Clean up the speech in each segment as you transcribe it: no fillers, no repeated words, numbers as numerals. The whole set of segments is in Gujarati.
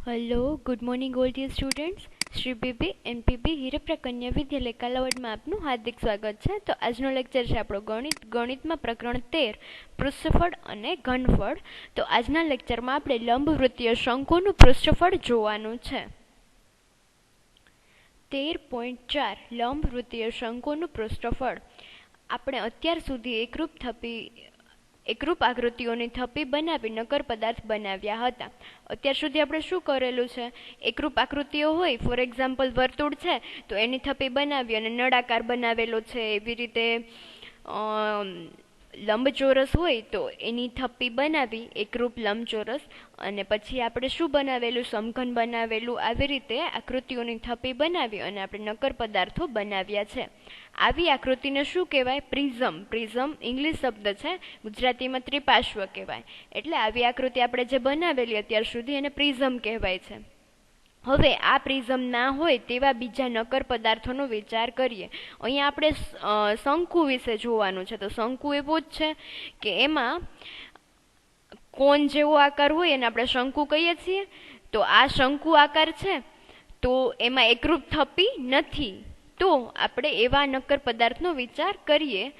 Hello, good morning all dear students. Shri BB NPB Hirpra કન્યા વિદ્યાલય કાલાવડમાં આપનું હાર્દિક સ્વાગત છે. તો આજનો લેક્ચર છે આપણો ગણિતમાં પ્રકરણ 13 પૃષ્ઠફળ અને ઘનફળ. તો આજના લેક્ચરમાં આપણે લંબવૃત્તીય શંકુનું પૃષ્ઠફળ જોવાનું છે. 13.4 લંબવૃત્તીય શંકુનું પૃષ્ઠફળ. આપણે અત્યાર સુધી એકરૂપ આકૃતિઓની થપ્પી બનાવી નક્કર પદાર્થ બનાવ્યા હતા. અત્યાર સુધી આપણે શું કરેલું છે, એકરૂપ આકૃતિઓ હોય, ફોર એક્ઝામ્પલ વર્તુળ છે તો એની થપ્પી બનાવી અને નળાકાર બનાવેલો છે. એવી રીતે લંબચોરસ હોય તો એની થપ્પી બનાવી એકરૂપ લંબચોરસ, અને પછી આપણે શું બનાવેલું, સમઘન બનાવેલું. આવી રીતે આકૃતિઓની થપ્પી બનાવી અને આપણે નક્કર પદાર્થો બનાવ્યા છે. આવી આકૃતિને શું કહેવાય? પ્રિઝમ. પ્રિઝમ ઇંગ્લિશ શબ્દ છે, ગુજરાતીમાં ત્રિપાર્શ્વ કહેવાય. એટલે આવી આકૃતિ આપણે જે બનાવેલી અત્યાર સુધી એને પ્રિઝમ કહેવાય છે. હવે આ પ્રિઝમ ના હોય તેવા બીજા નક્કર પદાર્થોનો વિચાર કરીએ. અહીંયા આપણે શંકુ વિશે જોવાનું છે. તો શંકુ એવો જ છે કે એમાં કોણ જેવો આકાર હોય એને આપણે શંકુ કહીએ છીએ. તો આ શંકુ આકાર છે તો એમાં એકરૂપ થપ્પી નથી. તો આપણે એવા નક્કર પદાર્થનો વિચાર કરીએ.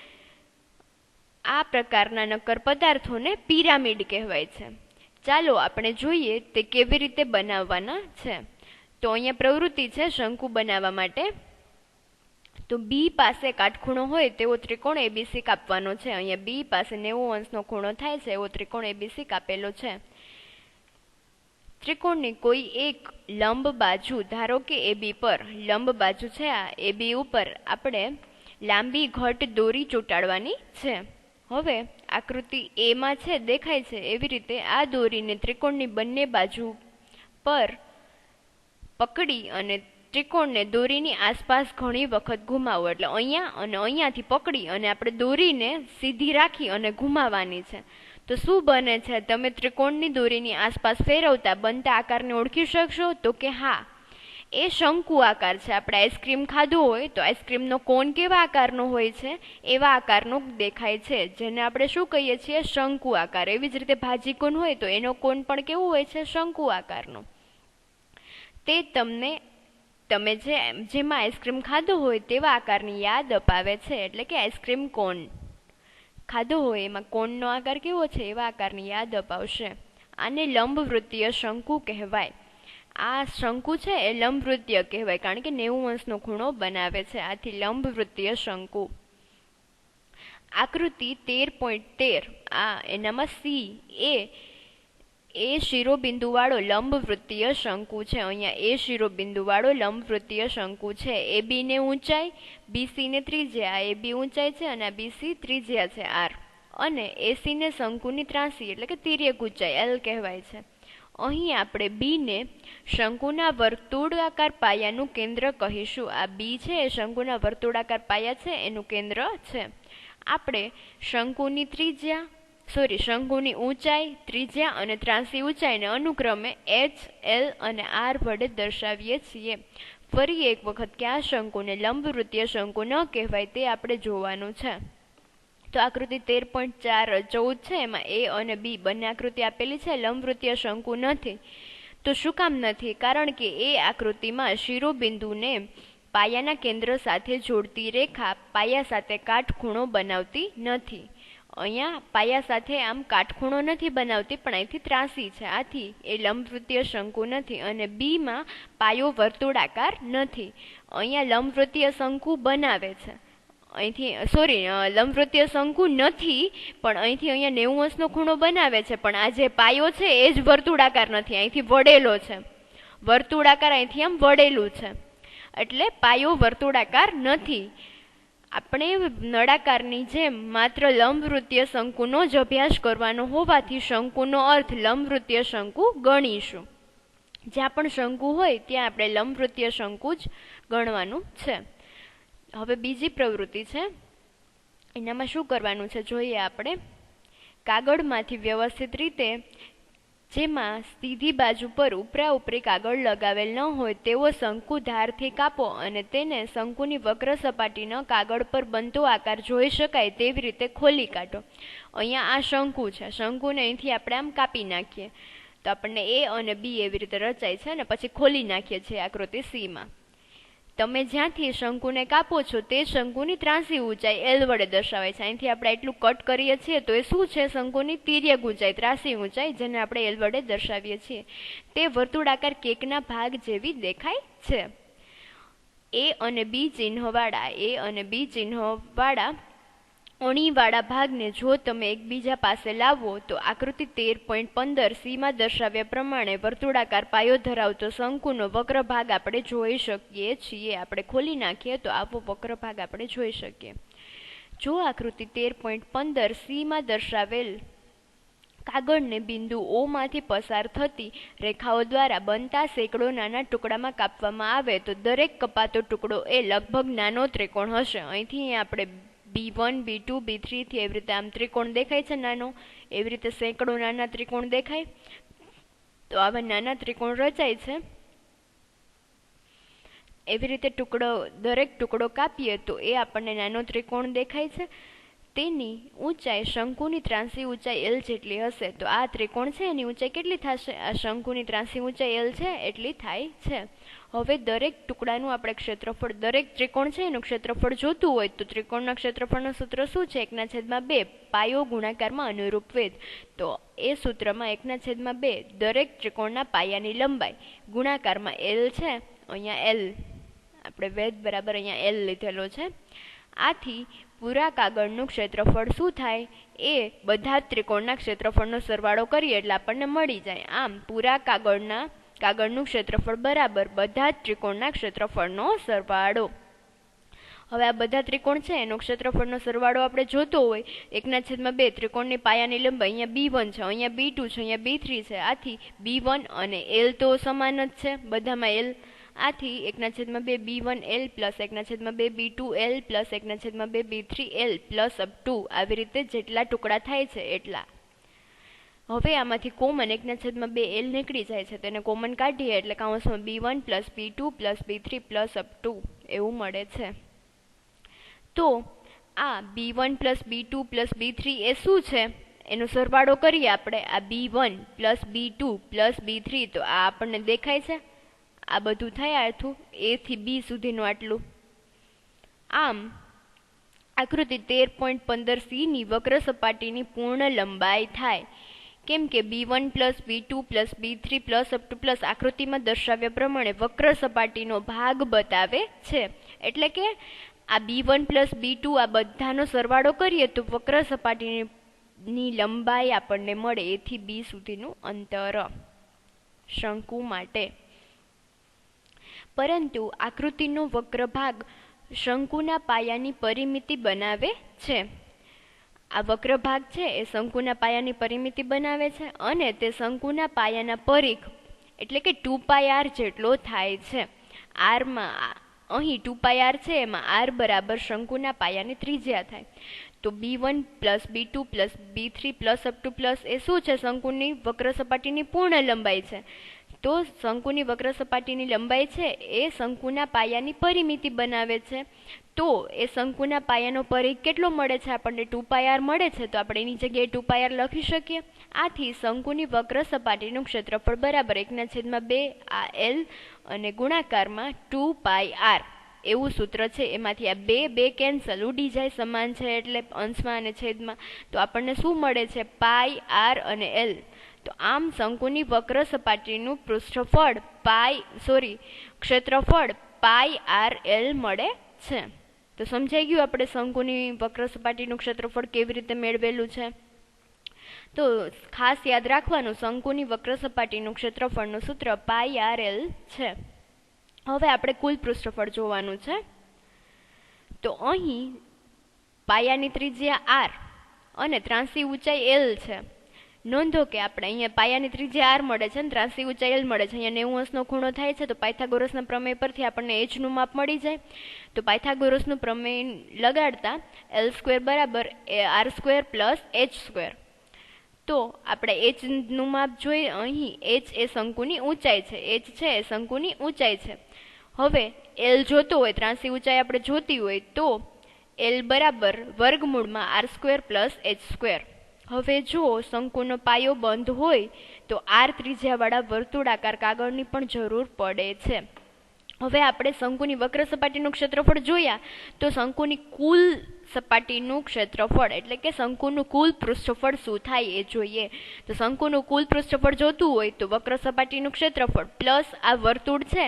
આ પ્રકારના નક્કર પદાર્થોને પિરામિડ કહેવાય છે. ચાલો આપણે જોઈએ તે કેવી રીતે બનાવવાના છે. તો અહીંયા પ્રવૃત્તિ છે શંકુ બનાવવા માટે. તો બી પાસે કાટખૂણો હોય તેવો ત્રિકોણ એબીસી કાપવાનો છે. અહીંયા બી પાસે 90 નો ખૂણો થાય છે એવો ત્રિકોણ એબીસી કાપેલો છે. ત્રિકોણની કોઈ એક લંબ બાજુ, ધારો કે એબી પર લંબ બાજુ છે, આ એબી ઉપર આપણે લાંબી ઘટ દોરી ચોંટાડવાની છે. હવે આકૃતિ એમાં છે દેખાય છે એવી રીતે આ દોરીને ત્રિકોણની બંને બાજુ પર પકડી અને ત્રિકોણને દોરીની આસપાસ ઘણી વખત ઘુમાવો. એટલે અહીંયા અને અહીંયાથી પકડી અને આપણે દોરીને સીધી રાખી અને ઘુમાવવાની છે. તો શું બને છે? તમે ત્રિકોણની દોરીની આસપાસ ફેરવતા બનતા આકારને ઓળખી શકશો? તો કે હા, એ શંકુ આકાર છે. આપણે આઈસ્ક્રીમ ખાધું હોય તો આઈસ્ક્રીમનો કોન કેવા આકારનો હોય છે? એવા આકારનો દેખાય છે, જેને આપણે શું કહીએ છીએ? શંકુ આકાર. એવી જ રીતે ભાજી કોન હોય તો એનો કોન પણ કેવો હોય છે? શંકુ આકારનો. તે તમે જેમાં આઈસ્ક્રીમ ખાધો હોય તેવા આકારની યાદ અપાવે છે. એટલે કે આઈસ્ક્રીમ કોન ખાધો હોય એમાં કોનનો આકાર કેવો છે એવા આકારની યાદ અપાવશે. આને લંબવૃત્તીય શંકુ કહેવાય. આ શંકુ છે એ લંબવૃત્તીય કહેવાય કારણ કે 90 નો ખૂણો બનાવે છે. આથી લંબવૃત્તીય શંકુ. આકૃતિ 13.13 આ એનામાં સી એ શિરોબિંદુ વાળો લંબવૃત્તીય શંકુ છે. અહીંયા એ શિરોબિંદુ વાળો લંબવૃત્તીય શંકુ છે. એબી ને ઊંચાઈ, બીસી ને ત્રિજ્યા. આ એબી ઊંચાઈ છે અને આ બીસી ત્રિજ્યા છે આર. અને એસી ને શંકુની ત્રાસી એટલે કે તિર્યક ઊંચાઈ એલ કહેવાય છે. અહીં આપણે બી ને શંકુના વર્તુળાકાર પાયાનું કેન્દ્ર કહીશું. આ બી છે એ શંકુના વર્તુળાકાર પાયા છે એનું કેન્દ્ર છે. આપણે શંકુની ઊંચાઈ, ત્રિજ્યા અને ત્રાસી ઊંચાઈને અનુક્રમે એચ, એલ અને આર વડે દર્શાવીએ છીએ. ફરી એક વખત કે આ શંકુને લંબવૃત્તીય શંકુ ન કહેવાય તે આપણે જોવાનું છે. તો આકૃતિ 13.4-14 છે એમાં એ અને બી બંને આકૃતિ આપેલી છે. લંબવૃત્તીય શંકુ નથી. તો શું કામ નથી? કારણ કે એ આકૃતિમાં શિરોબિંદુને પાયાના કેન્દ્ર સાથે જોડતી રેખા પાયા સાથે કાટખૂણો બનાવતી નથી. અહીંયા પાયા સાથે આમ કાટખૂણો નથી બનાવતી પણ અહીંથી ત્રાસી છે. આથી એ લંબવૃત્તીય શંકુ નથી. અને બીમાં પાયો વર્તુળાકાર નથી. અહીંયા લંબવૃત્તીય શંકુ બનાવે છે. લંબવૃત્તીય શંકુ નથી પણ અહીંથી અહીંયા 90 નો ખૂણો બનાવે છે. પણ આ જે પાયો છે એ જ વર્તુળાકાર નથી, અહીંથી વળેલો છે. વર્તુળાકાર અહીંથી આમ વળેલું છે એટલે પાયો વર્તુળાકાર નથી. આપણે નળાકારની જેમ માત્ર લંબવૃત્તીય શંકુનો જ અભ્યાસ કરવાનો હોવાથી શંકુનો અર્થ લંબવૃત્તીય શંકુ ગણીશું. જ્યાં પણ શંકુ હોય ત્યાં આપણે લંબવૃત્તીય શંકુ જ ગણવાનું છે. હવે બીજી પ્રવૃત્તિ છે, એનામાં શું કરવાનું છે જોઈએ આપણે. કાગળમાંથી વ્યવસ્થિત રીતે, જેમાં સીધી બાજુ પર ઉપરા ઉપરી કાગળ લગાવેલ ન હોય તેવો શંકુ ધારથી કાપો અને તેને શંકુની વક્ર સપાટીનો કાગળ પર બનતો આકાર જોઈ શકાય તેવી રીતે ખોલી કાઢો. અહીંયા આ શંકુ છે. શંકુને અહીંથી આપણે આમ કાપી નાખીએ. તો આપણને એ અને બી એવી રીતે રચાય છે, અને પછી ખોલી નાખીએ છીએ આકૃતિ સી માં. તમે જ્યાંથી શંકુને કાપો છો તે શંકુની ત્રાંસી ઊંચાઈ એલ વડે દર્શાવાય છે. અહીંથી આપણે એટલું કટ કરીએ છીએ તો એ શું છે? શંકુની તિર્યક ઊંચાઈ, ત્રાંસી ઊંચાઈ, જેને આપણે એલ વડે દર્શાવીએ છીએ. તે વર્તુળાકાર કેકના ભાગ જેવી દેખાય છે. એ અને બી ચિહ્નવાળા અણીવાળા ભાગને જો તમે એકબીજા પાસે લાવો તો આકૃતિ 13.15 સી માં દર્શાવ્યા પ્રમાણે વર્તુળાકાર પાયો ધરાવતો શંકુનો વક્ર ભાગ આપણે જોઈ શકીએ છીએ. આપણે ખોલી નાખીએ તો આવો વક્ર ભાગ આપણે જોઈ શકીએ. જો આકૃતિ 13.15 સી માં દર્શાવેલ કાગળને બિંદુ ઓ માંથી પસાર થતી રેખાઓ દ્વારા બનતા સેંકડો નાના ટુકડામાં કાપવામાં આવે તો દરેક કપાતો ટુકડો એ લગભગ નાનો ત્રિકોણ હશે. અહીંથી આપણે B1, B2, B3 થી એવી રીતે આમ ત્રિકોણ દેખાય છે નાનો, એવી રીતે સેંકડો નાના ત્રિકોણ દેખાય. તો આવા નાના ત્રિકોણ રચાય છે. એવી રીતે દરેક ટુકડો કાપીએ તો એ આપણને નાનો ત્રિકોણ દેખાય છે. તેની ઊંચાઈ શંકુની ત્રાંસી ઊંચાઈ એલ જેટલી હશે. તો આ ત્રિકોણ છે એની ઊંચાઈ કેટલી થશે? આ શંકુની ત્રાંસી ઊંચાઈ એલ છે એટલી થાય છે. હવે દરેક ટુકડાનું આપણે ક્ષેત્રફળ, દરેક ત્રિકોણ છે એનું ક્ષેત્રફળ જોતું હોય તો ત્રિકોણના ક્ષેત્રફળનું સૂત્ર શું છે? 1/2 પાયો ગુણાકારમાં અનુરૂપ વેધ. તો એ સૂત્રમાં 1/2 દરેક ત્રિકોણના પાયાની લંબાઈ ગુણાકારમાં એલ છે, અહીંયા એલ આપણે વેધ બરાબર અહીંયા એલ લીધેલો છે. આથી પૂરા કાગળનું ક્ષેત્રફળ શું થાય? એ બધા જ ત્રિકોણના ક્ષેત્રફળનો સરવાળો કરીએ એટલે આપણને મળી જાય. આમ પૂરા કાગળનું ક્ષેત્રફળ બરાબર બધા જ ત્રિકોણના ક્ષેત્રફળનો સરવાળો. હવે આ બધા ત્રિકોણ છે એનો ક્ષેત્રફળનો સરવાળો આપણે જોતો હોય 1/2 ત્રિકોણની પાયાની લંબાઈ અહીંયા B1 છે, અહીંયા B2 છે, અહીંયા B3 છે. આથી B1 અને L તો સમાન જ છે બધામાં L. આથી 1/2 B1L plus 1/2 B2L plus 1/2 B3L plus up two આવી રીતે જેટલા ટુકડા થાય છે એટલા. હવે આમાંથી કોમન 1/2 L નીકળી જાય છે, તેને કોમન કાઢીએ એટલે કૌંસમાં B1 plus B2 plus B3 plus up two એવું મળે છે. તો આ B1 plus B2 plus B3 એ શું છે? એનો સરવાળો કરીએ આપણે. આ B1 plus B2 plus B3 તો આ આપણને દેખાય છે. આ બધું થાય આથું A થી B સુધીનું આટલું. આમ આકૃતિ 13.15 સી ની વક્ર સપાટીની પૂર્ણ લંબાઈ થાય. કેમ કે B1 plus B2 plus B3 plus up to plus આકૃતિમાં દર્શાવ્યા પ્રમાણે વક્ર સપાટીનો ભાગ બતાવે છે. એટલે કે આ B1 પ્લસ B2 આ બધાનો સરવાળો કરીએ તો વક્ર સપાટીની લંબાઈ આપણને મળે A થી B સુધીનું અંતર શંકુ માટે. પરંતુ આકૃતિનો વક્ર ભાગ શંકુના પાયાની પરિમિતિ બનાવે છે. આ વક્ર ભાગ છે એ શંકુના પાયાની પરિમિતિ બનાવે છે અને તે શંકુના પાયાના પરિઘ એટલે કે 2πr જેટલો થાય છે. આરમાં અહીં 2πr છે એમાં r બરાબર શંકુના પાયાની ત્રિજ્યા થાય. તો B1 plus B2 plus B3 plus up to plus એ શું છે? શંકુની વક્ર સપાટીની પૂર્ણ લંબાઈ છે. તો શંકુની વક્ર સપાટીની લંબાઈ છે એ શંકુના પાયાની પરિમિતિ બનાવે છે. તો એ શંકુના પાયાનો પરિઘ કેટલો મળે છે? આપણને 2πr મળે છે. તો આપણે એની જગ્યાએ 2πr લખી શકીએ. આથી શંકુની વક્ર સપાટીનું ક્ષેત્રફળ બરાબર 1/2 આ L અને ગુણાકારમાં 2πr એવું સૂત્ર છે. એમાંથી આ બે કેન્સલ ઉડી જાય, સમાન છે એટલે અંશમાં અને છેદમાં. તો આપણને શું મળે છે? πr અને L. તો આમ શંકુની વક્ર સપાટીનું ક્ષેત્રફળ πrl મળે છે. તો સમજાઈ ગયું આપણે શંકુની વક્ર સપાટીનું ક્ષેત્રફળ કેવી રીતે મેળવેલું છે? તો ખાસ યાદ રાખવાનું, શંકુની વક્ર સપાટીનું ક્ષેત્રફળનું સૂત્ર πrl છે. હવે આપણે કુલ પૃષ્ઠફળ જોવાનું છે. તો અહીં પાયાની ત્રિજ્યા r અને ત્રાંસી ઊંચાઈ l છે. નોંધો કે આપણે અહીંયા પાયાની ત્રિજ્યા r મળે છે અને ત્રાંસી ઊંચાઈ l મળે છે. અહીંયા 90 અંશનો ખૂણો થાય છે. તો પાયથાગોરસના પ્રમેય પરથી આપણને h નું માપ મળી જાય. તો પાયથાગોરસનું પ્રમેય લગાડતા L² બરાબર r² પ્લસ h². તો આપણે h નું માપ જોઈએ. અહીં h એ શંકુની ઊંચાઈ છે. h છે એ શંકુની ઊંચાઈ છે. હવે L જોતો હોય, ત્રાંસી ઊંચાઈ આપણે જોતી હોય તો L બરાબર વર્ગમૂળમાં r² પ્લસ h². હવે જો શંકુનો પાયો બંધ હોય તો આર ત્રિજ્યાવાળા વર્તુળાકાર કાગળની પણ જરૂર પડે છે. હવે આપણે શંકુની વક્ર સપાટીનું ક્ષેત્રફળ જોયા તો શંકુની કુલ સપાટીનું ક્ષેત્રફળ એટલે કે શંકુનું કુલ પૃષ્ઠફળ શું થાય એ જોઈએ. તો શંકુનું કુલ પૃષ્ઠફળ જોતું હોય તો વક્ર સપાટીનું ક્ષેત્રફળ પ્લસ આ વર્તુળ છે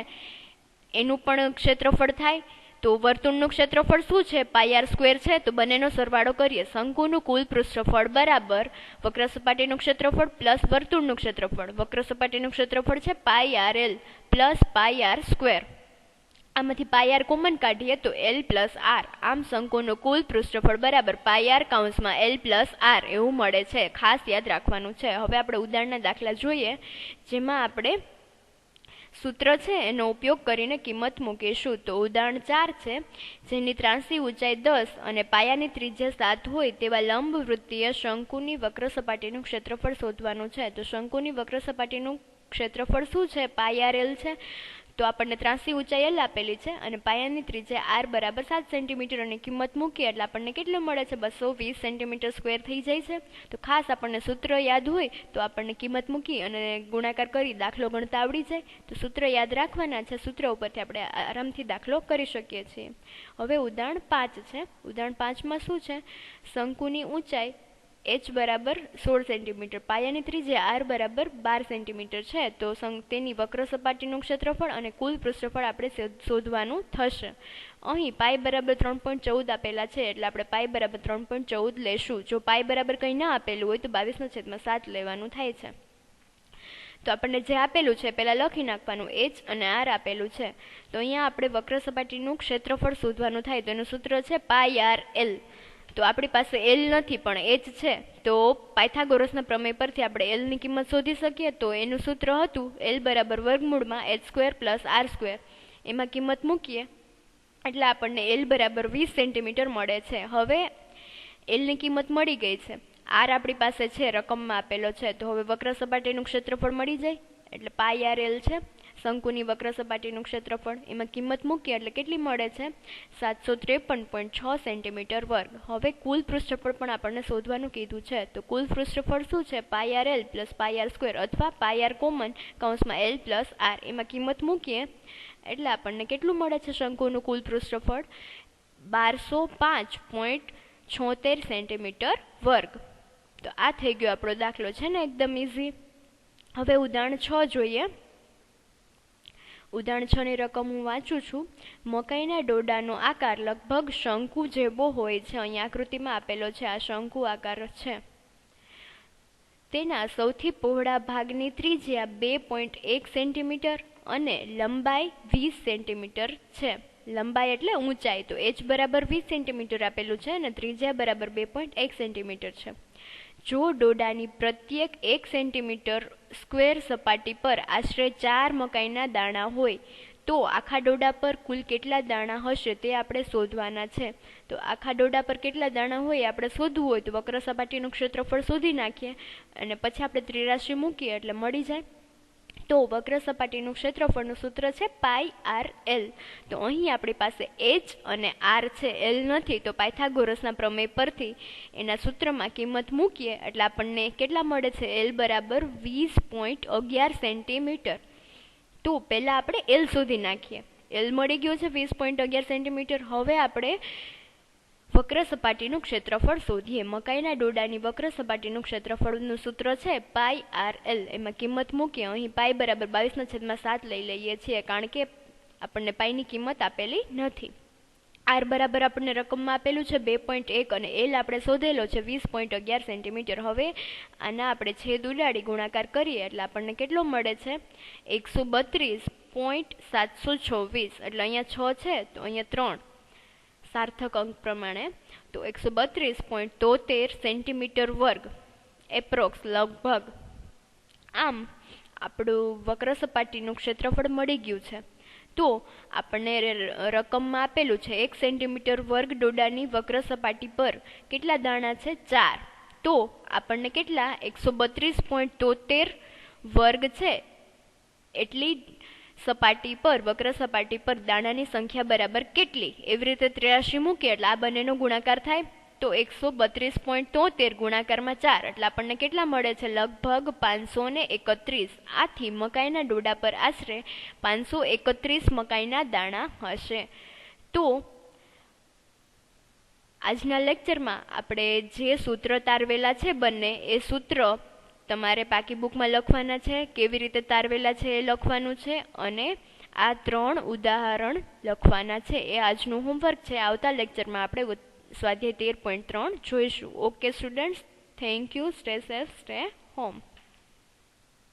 એનું પણ ક્ષેત્રફળ થાય. તો વર્તુળનું ક્ષેત્રફળ શું છે? પાઈ આર સ્ક્વેર છે. તો બંનેનો સરવાળો કરીએ. શંકુનું કુલ પૃષ્ઠફળ બરાબર વક્ર સપાટીનું ક્ષેત્રફળ પ્લસ વર્તુળનું ક્ષેત્રફળ. વક્ર સપાટીનું ક્ષેત્રફળ છે pi R L plus pi R square. આમાંથી પાઈ આર કોમન કાઢીએ તો એલ પ્લસ આર. આમ શંકુનું કુલ પૃષ્ઠફળ બરાબર પાઈ આર કૌંસમાં એલ પ્લસ આર એવું મળે છે. ખાસ યાદ રાખવાનું છે. હવે આપણે ઉદાહરણના દાખલા જોઈએ જેમાં આપણે સૂત્ર છે એનો ઉપયોગ કરીને કિંમત મૂકીશું. તો ઉદાહરણ 4 છે જેની ત્રાંસી ઊંચાઈ 10 અને પાયાની ત્રિજ્યા 7 હોય તેવા લંબ વૃત્તીય શંકુની વક્ર સપાટીનું ક્ષેત્રફળ શોધવાનું છે. તો શંકુની વક્ર સપાટીનું ક્ષેત્રફળ શું છે? પાઈ આર એલ છે. તો આપણને ત્રાંસી ઊંચાઈ એલ આપેલી છે અને પાયાની ત્રિજ્યા આર બરાબર 7 સેન્ટીમીટર અને કિંમત મૂકીએ એટલે આપણને કેટલું મળે છે? 220 સેન્ટીમીટર સ્ક્વેર થઈ જાય છે. તો ખાસ આપણને સૂત્ર યાદ હોય તો આપણને કિંમત મૂકી અને ગુણાકાર કરી દાખલો ગણતા આવડી જાય. તો સૂત્ર યાદ રાખવાના છે. સૂત્ર ઉપરથી આપણે આરામથી દાખલો કરી શકીએ છીએ. હવે ઉદાહરણ 5 છે. ઉદાહરણ 5માં શું છે? શંકુની ઊંચાઈ h બરાબર 16 સેન્ટીમીટર, પાયાની ત્રિજ્યા r બરાબર 12 સેન્ટીમીટર છે. તો તેની વક્ર સપાટીનું ક્ષેત્રફળ અને કુલ પૃષ્ઠફળ આપણે શોધવાનું થશે. અહીં પાઈ બરાબર 3.14 આપેલા છે એટલે આપણે પાઈ બરાબર 3.14 લેશું. જો પાઈ બરાબર કંઈ ના આપેલું હોય તો 22/7 લેવાનું થાય છે. તો આપણને જે આપેલું છે પહેલાં લખી નાખવાનું. h અને r આપેલું છે. તો અહીંયા આપણે વક્ર સપાટીનું ક્ષેત્રફળ શોધવાનું થાય તો એનું સૂત્ર છે પાઈ આર એલ. તો આપણી પાસે એલ નથી પણ એચ છે. તો પાયથાગોરસના પ્રમેય પરથી આપણે એલની કિંમત શોધી શકીએ. તો એનું સૂત્ર હતું એલ બરાબર વર્ગમૂળમાં h² પ્લસ r². એમાં કિંમત મૂકીએ એટલે આપણને એલ બરાબર 20 સેન્ટીમીટર મળે છે. હવે એલની કિંમત મળી ગઈ છે. આર આપણી પાસે છે, રકમમાં આપેલો છે. તો હવે વક્ર સપાટીનું ક્ષેત્રફળ મળી જાય એટલે પાઈ આર એલ છે શંકુની વક્ર સપાટીનું ક્ષેત્રફળ. એમાં કિંમત મૂકીએ એટલે કેટલી મળે છે? 753.6 સેન્ટીમીટર વર્ગ. હવે કુલ પૃષ્ઠફળ પણ આપણને શોધવાનું કીધું છે. તો કુલ પૃષ્ઠફળ શું છે? Pi R L plus pi R square અથવા પાઈ આર કોમન કૌંસમાં એલ પ્લસ આર. એમાં કિંમત મૂકીએ એટલે આપણને કેટલું મળે છે? શંકુનું કુલ પૃષ્ઠફળ 1205.76 સેન્ટીમીટર વર્ગ. તો આ થઈ ગયો આપણો દાખલો છે ને એકદમ ઇઝી. હવે ઉદાહરણ 6 જોઈએ. ઉદાહરણ 6 ની રકમ હું વાંચું છું. મકાઈના ડોડાનો આકાર લગભગ શંકુ જેવો હોય છે. અહીંયા આકૃતિમાં આપેલો છે. આ શંકુ આકાર છે. તેના સૌથી પહોળા ભાગની ત્રિજ્યા 2.1 સેન્ટીમીટર અને લંબાઈ 20 સેન્ટીમીટર છે. લંબાઈ એટલે ઊંચાઈ. તો h બરાબર 20 સેન્ટીમીટર આપેલું છે અને ત્રિજ્યા બરાબર 2.1 સેન્ટીમીટર છે. જો ડોડાની પ્રત્યેક 1 સેન્ટીમીટર સ્ક્વેર સપાટી પર આશરે 4 મકાઈના દાણા હોય તો આખા ડોડા પર કુલ કેટલા દાણા હશે તે આપણે શોધવાના છે. તો આખા ડોડા પર કેટલા દાણા હોય આપણે શોધવું હોય તો વક્ર સપાટીનું ક્ષેત્રફળ શોધી નાખીએ અને પછી આપણે ત્રિરાશિ મૂકીએ એટલે મળી જાય. તો વક્ર સપાટીનું ક્ષેત્રફળનું સૂત્ર છે પાઈ આર એલ. તો અહીં આપણી પાસે h અને r છે, એલ નથી. તો પાયથાગોરસના પ્રમેય પરથી એના સૂત્રમાં કિંમત મૂકીએ એટલે આપણને કેટલા મળે છે? એલ બરાબર 20.11 સેન્ટીમીટર. તો પહેલાં આપણે એલ શોધી નાખીએ. એલ મળી ગયો છે 20.11 સેન્ટીમીટર. હવે આપણે વક્ર સપાટીનું ક્ષેત્રફળ શોધીએ. મકાઈના ડોડાની વક્ર સપાટીનું ક્ષેત્રફળનું સૂત્ર છે પાઈ આર એલ. એમાં કિંમત મૂકીએ. અહીં પાઈ બરાબર 22/7 લઈ લઈએ છીએ કારણ કે આપણને પાઈની કિંમત આપેલી નથી. આર બરાબર આપણને રકમમાં આપેલું છે 2.1 અને એલ આપણે શોધેલો છે 20.11 સેન્ટીમીટર. હવે આના આપણે છેદ ઉડાડી ગુણાકાર કરીએ એટલે આપણને કેટલો મળે છે? 132.726. એટલે અહીંયા 6 છે તો અહીંયા 3 સાર્થક અંક પ્રમાણે. તો 132.73 સેન્ટીમીટર વર્ગ એપ્રોક્સ લગભગ. આમ આપણું વક્ર સપાટીનું ક્ષેત્રફળ મળી ગયું છે. તો આપણને રકમમાં આપેલું છે 1 સેન્ટીમીટર વર્ગ ડોડાની વક્ર સપાટી પર કેટલા દાણા છે? 4. તો આપણને કેટલા? 132.73 વર્ગ છે એટલી સપાટી પર વક્ર સપાટી પર દાણાની સંખ્યા બરાબર કેટલી? એવી રીતે 83 મૂકીએ એટલે આ બંનેનો ગુણાકાર થાય. તો 132.73 ગુણાકારમાં 4 એટલે આપણને કેટલા મળે છે? લગભગ 531. આથી મકાઈના ડોડા પર આશરે 531 મકાઈના દાણા હશે. તો આજના લેક્ચરમાં આપણે જે સૂત્ર તારવેલા છે બંને, એ સૂત્ર તમારે પાકી બુકમાં લખવાના છે, કેવી રીતે તારવેલા છે એ લખવાનું છે, અને આ 3 ઉદાહરણ લખવાના છે. એ આજનું હોમવર્ક છે. આવતા લેક્ચરમાં આપણે સ્વાધ્યાય 13.3 જોઈશું. Okay students, thank you. Stay safe, stay home.